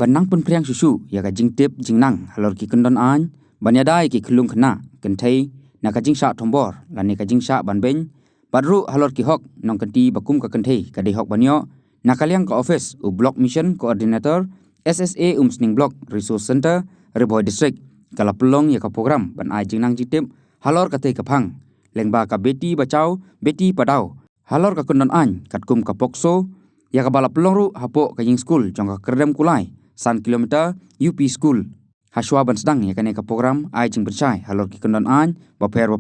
banang pun priang susu ya ka jing tip jing nang halor ki kendon an banyadai ki khulung khna kynthei na ka jing sha thombor lani ka jing sha banben badru halor ki hok nong kanti bakum ka kynthei ka dei hok banyo na kaliang ka office u block mission coordinator SSA Umsning Block Resource Center Riboy District kala pelong ya ka program ban ai jing nang jing tip halor ka tei ka phang lengba ka beti bachao beti padao halor ka kendon an katkum ka pokso ya ka bala pelong ru hapo ka jing school jong ka kerdem kulai san kilometer UP school haswa ban sedang ya ka program ai jing bersai halor ki kendon an baper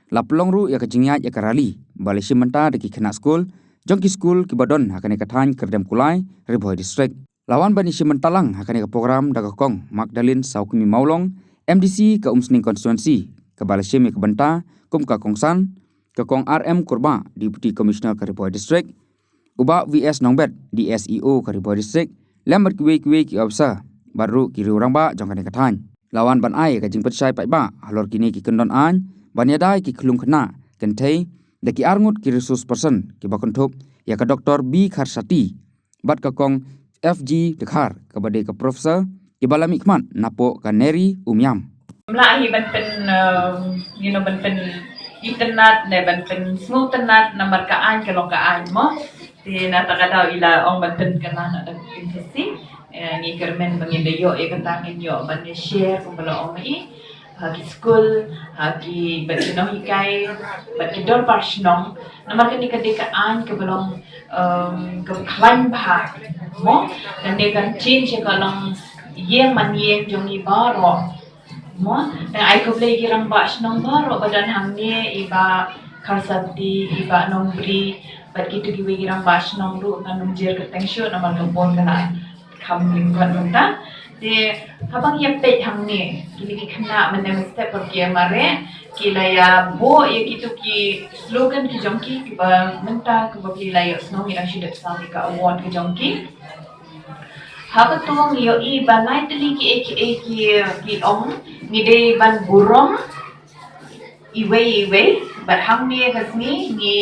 la pelong ru ya ka jing ya ka rali bale simenta de ki khna school jong ki school ki badon ha ka than kerdem kulai Riboy District lawan bani simenta lang ha ka program daga kong Magdalene Saukmi Maulong MDC ka Umsning constituency ka bale sim ka banta kum ka kongsan ka kong RM Kurba Deputy Commissioner ka Riboy District Uba VS Nongbet di SEO ka Riboy District lembat kiwe ki officer baru ki orang ba jong ka than lawan ban ai ka jing persai pai ba halor kini ki kendon an banyadai ki khulung khna kynthei de ki arngut ki resource person ki bakonthop ya ka Dr. B Kharsati bat ka kong FG dekhar ka bade ka professor ki balami khman napo ka Neri Umyam mlahi ban pen ban pen internet ne ban pen smooth internet number ka an ka long ka an mo ti na takadaw ila ong ban pen kana na kynthei ni kermen bangin de yo e katangin yo ban share kung bala ong mai hagi school hagi ban no hikai ban dor parsnong number ka ni ka de ka an ka balong ka klan ba mo dan de kan change ka long ye man ye jong i baro mo dan ai ko play girang ba snong baro badan hamne iba Kharsati iba nombri bat gitu giwe girang ba snong ru kanung jer ka tengsyo number ka bon kana kam lingkon menta de habang ya pet hamne kini ki khna mane step per ki mare ki laya bo ye kitu ki slogan ki jongki ki ba menta ki ba ki laya snow ira shidat sami ka award ki jongki haba tong yo i ba lightly ki ong ni de ban burong iwe but hamne kasmi ni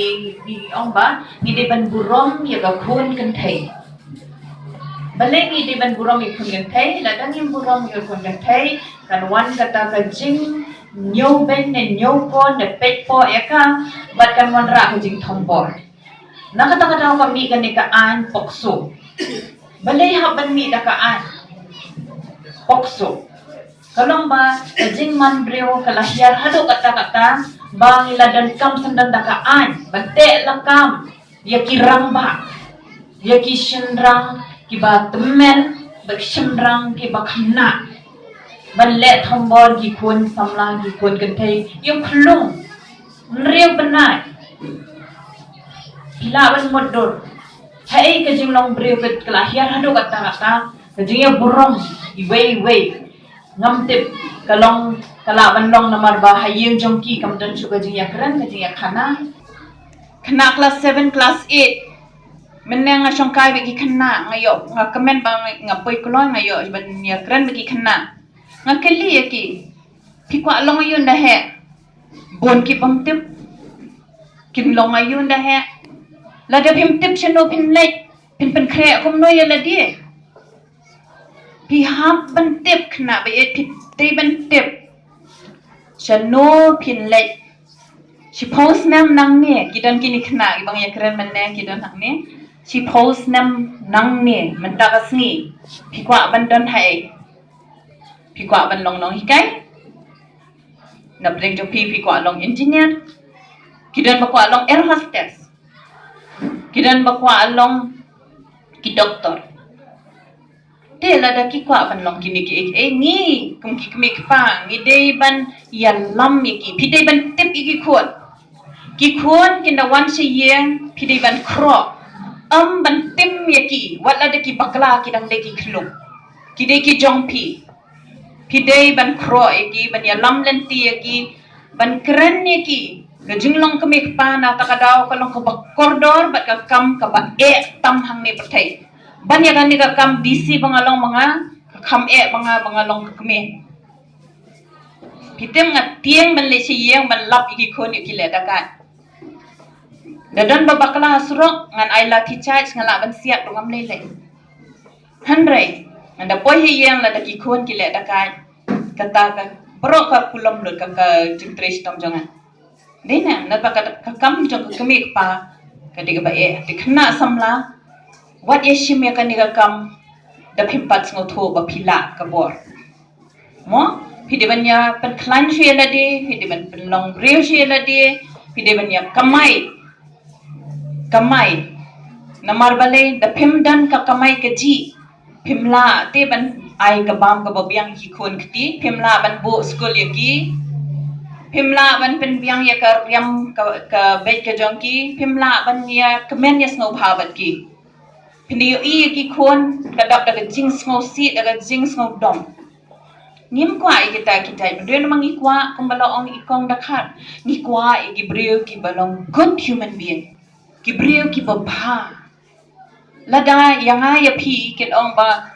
ong ba ni de ban burong ya ga khun kynthei baleng ni di ban burong ikun kynthei la dan yung burong ikun kynthei kan wan kata ka jing nyo ben ne nyo po ne pet po ya ka bat kan wan ra ka jing thombor nakata ka mi kan ka an pokso balay ha ban mi da ka an pokso kalong ba ka jing man breo kala hiar hado kata bang ila dan kam sandan da ka an bante la kam ya kirang ba ya ki shendrang kiba temen bakshimrang kiba khna balle thombor ki kun samla ki kun kynthei yung khulung nriu banai lawan modor hai ka jing long breu ka klahir hado kata ka jing burong iwe ngam tip kalong kalaban long namar ba hayeng jongki kamdan suka jing yakran ka jing khana class 7 class 8 meneng songkai bagi kena ngayo ngakemen bang ngapoi kuloi ngayo ban ya keren bagi kena ngakeli ya ki pikwa long ayun dah he bon ki pamtip kin long ayun dah he la da pimtip cheno pinlek pin kre kum no ya la die pi hap ban tip kena be pi te ban tip cheno pinlek si post nam nang ne kidan kini kena bang ya keren meneng kidan hak ne si post nam nang ni mentakas ni pikwa bandon hai pikwa ban long hikai na bring jo pikwa long engineer kidan bakwa long air hostess kidan bakwa long ki doktor te la da kikwa ban long kini ki ni kum ki kmi kpang ni dei ban yan lam ki pidei ban tip ki khon kinda wan si yeng pidei ban kro ban tim yaki wala de ki bakla ki dang de ki khluk ki de ki jongpi pidei ban kro yaki ban ya lam lenti yaki ban kren yaki ga jinglong kemik pa na takadaw kalong ka koridor bat ka kam ka ba tam hang ni patai ban ya kan ni ka kam DC bangalong mga kam mga long kemi pitem ngat tieng ban le si yeng ban lap iki khon yaki le dakat dadon babakla surok ngan ai la ti charge ngala ban siap dongam lele handrai Anda poi yang la daki kun ki le dakai kata ka bro ka kulom lut ka jing tres tom jangan. Dena na pa ka kam jong ka kemik pa ka diga ba e di khna samla what ye shim ya ka ni ka kam da phimpat ngo tho ba phila ka bor. Mo phide banya pen klan she la de phide ban pen long breu she la de phide banya kamai namar bale da phim dan ka kamai ka ji phimla te ban ai ka bam ka bobiang ki khon kti phimla ban bo school ye ki phimla ban pen biang ye ka riam ka bet ka jong ki phimla ban ya kemen ya snow bhabat ki phini i ki khon ka dap da jing snow si da jing snow dom nim kwa i kita berdua mang i kwa kumbala ong ikong dakhat ni kwa i gibreu ki balong good human being gibreu ki babha lada yang ya pi ket ong ba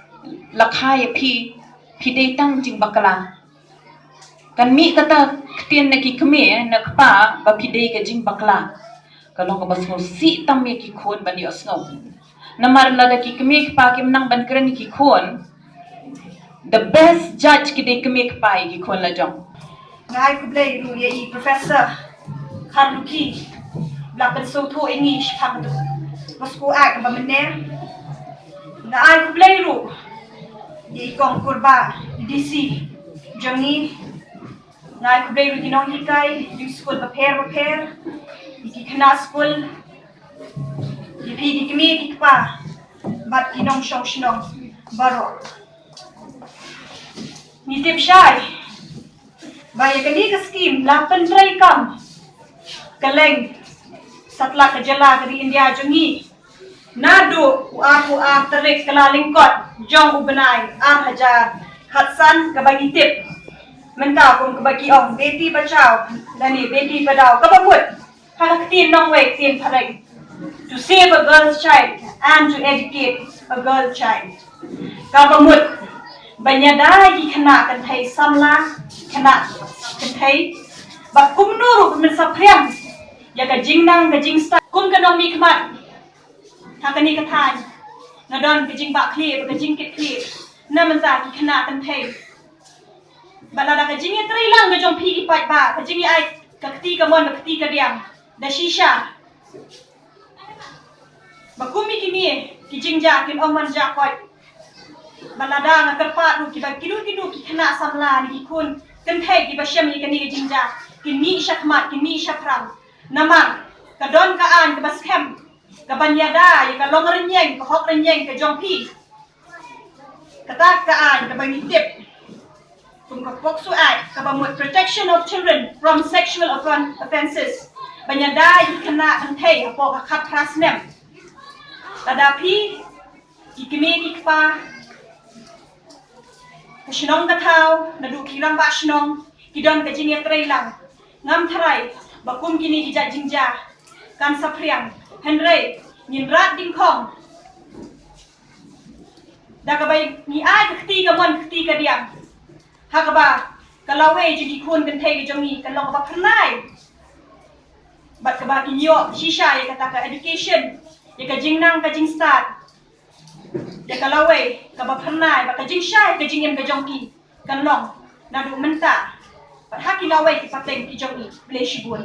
lakha ya pi dei tang jing bakala kan mi kata ketien na ki keme na kpa ba pi dei ka jing bakla kalong ka basno si tam me ki khon ban yo snow namar lada ki keme kpa kim nang ban kren ki khon the best judge ki dei keme kpa ki khon la jong ngai ku blei ru ye I professor khan luki la ben so tho english phang du masku a ka ba mene ngai ku blei ru ye kong kurba dc jangi ngai ku blei ru ki nong hikai du school prepare ki khna school ye pi ki kemi ki pa bat ki nong shong shnong baro ni tip shai Baya kani ka scheme lapan try kam kaleng satla ka jala ka di India jungi nadu u a tarik kala lingkot jong ubenai am hajar khatsan ka bagi tip menta kum ka bagi ong beti bachao dani beti padao ka bamut hak tin nong wei tin phareng to save a girl's child and to educate a girl child ka bamut banyada ki khana kan thai samla khana kan thai ba kum nuru min sapriam ya ka jingnang ka jingsta kum ka nomi khmat ha ka ni ka thai na don ka jing ba khli ka jing kit khli na man za ki khana kan thai ba la ka jing ye tri lang ka jong phi ki pat ba ka jing ai ka khti ka mon ka khti ka diam da shisha ba kumi ki ni ki jing ja kin ong man ja koi balada na kerpa ru ki ba kidu ki khana samla ni ki kun kan thai ki ba shem ni kani jinja ki mi shakmat ki mi shapram namang ka don ka an ka bas khem ka banyada ya ka long renyeng ka hok renyeng ka jong pi ka ta ka an ka bani tip kum ka pok su ai ka ba mot protection of children from sexual offenses banyada i khana kan thai ha po ka khat prasnem tada pi ki kemi ki pa Shnong ka thao na du kirang ba shnong kidon ka jing trai lang ngam tharai ba kum kini ki ja jingja kan sapriang henrei nin rat ding khong da ka bai ni ai ka khti ka mon khti ka diam ha ka ba ka lawe ji ki khun kan thai ki jongi kan long ba phnai bat ka ba ki yo shisha ya ka ta ka education ya ka jingnang ka jing start ya ka lawe ka ba phanai ba ka jing shai ka jing em ka jongki kan long na du menta ba ha ki lawe ki pateng ki jongi ble shibun